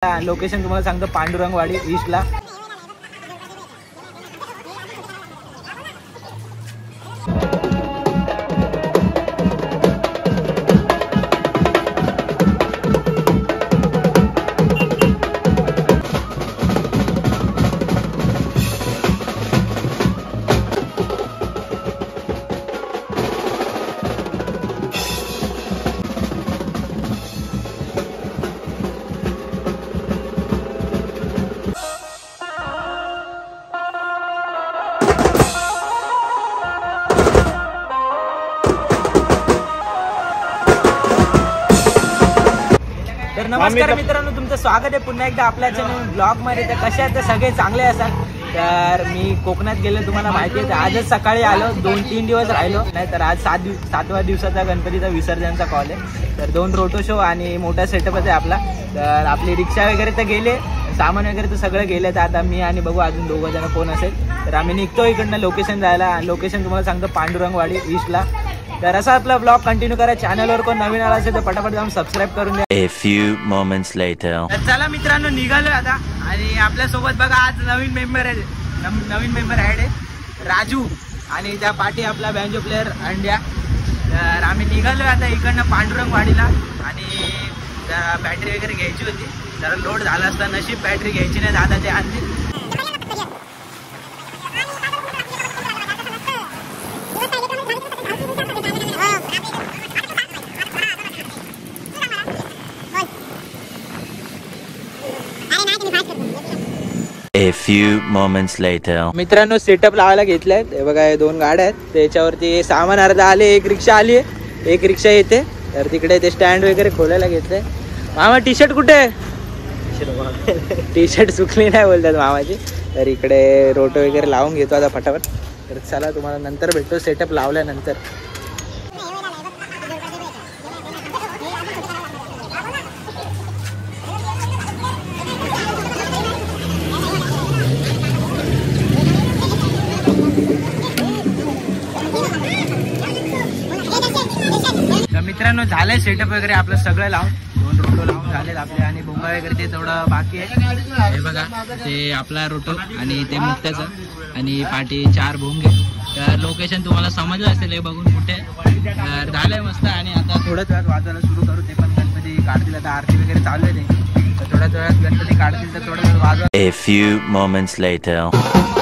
Location तुम्हाला सांगतो पांडुरंगवाडी ईस्टला. तर नमस्कार मित्रांनो, तुमचं स्वागत आहे पुन्हा एकदा आपल्या चॅनल ब्लॉग मध्ये. तर कशा आहेत सगळे चांगले असाल. तर मी कोकणात गेलो, तुम्हाला माहिती आहे. आजच सकाळी आलो, 2-3 दिवस राहिलो नाही. तर आज 7व्या दिवसाचा गणपतीचा विसर्जनचा कॉल आहे. तर 2 रोटो शो आणि मोठा सेटअपच आहे आपला. तर आपली रिक्षा वगैरे तर गेले, सामान वगैरे तर सगळं गेले. तर आता मी आणि बघू अजून 2 जण कोण असेल. तर आम्ही निघतो इकडनं लोकेशन जायला. लोकेशन तुम्हाला सांगतो पांडुरंगवाडी ईस्टला. तर असा आपला ब्लॉग कंटिन्यू करा. चॅनलवर कोण नवीन आला असेल तर पटापट जाऊन सबस्क्राईब करून द्या. A few moments later. तर चला मित्रांनो, निघालो आता. आणि आपल्यासोबत बघा आज नवीन मेंबर आहे राजू आणि त्या पाठी आपला बँजो प्लेअर अंड्या. तर आम्ही निघालो आता इकडनं पांडुरंगवाडीला. आणि जरा बॅटरी वगैरे घ्यायची होती, जरा लोड झाला असता. नशीब बॅटरी घ्यायची नाही, दादा ते आणली. A few moments later. मित्रांनो, सेटअप लावायला घेतलाय. हे बघा, हे 2 गाड्या आहेत. त्याच्यावरती सामान अर्धा आले. एक रिक्षा आली आहे, एक रिक्षा येते. तर तिकडे ते स्टँड वगैरे खोलायला घेतलंय. मामा टी शर्ट कुठे? टी शर्ट सुकली नाही बोलतात मामाची. तर इकडे रोटो वगैरे लावून घेतो आता फटाफट. तर चला, तुम्हाला नंतर भेटतो सेटअप लावल्यानंतर. मित्रांनो, झालंय सेटअप वगैरे आपलं सगळं लावून. 2 रोटो लावून झालेत आपले. आणि भोंगा वगैरे ते थोडं बाकी आहे. हे बघा, ते आपला रोटो आणि ते मुक्त्याचं आणि पाठी 4 भोंगे. तर लोकेशन तुम्हाला समजलं असेल हे बघून कुठे. तर झालंय मस्त. आणि आता थोड्याच वेळात वाजवायला सुरू करू. ते पण गणपती काढतील. आता आरती वगैरे चालू आहे ते. तर थोड्याच वेळात गणपती काढतील. तर थोड्या वेळात वाजवा. A few moments later.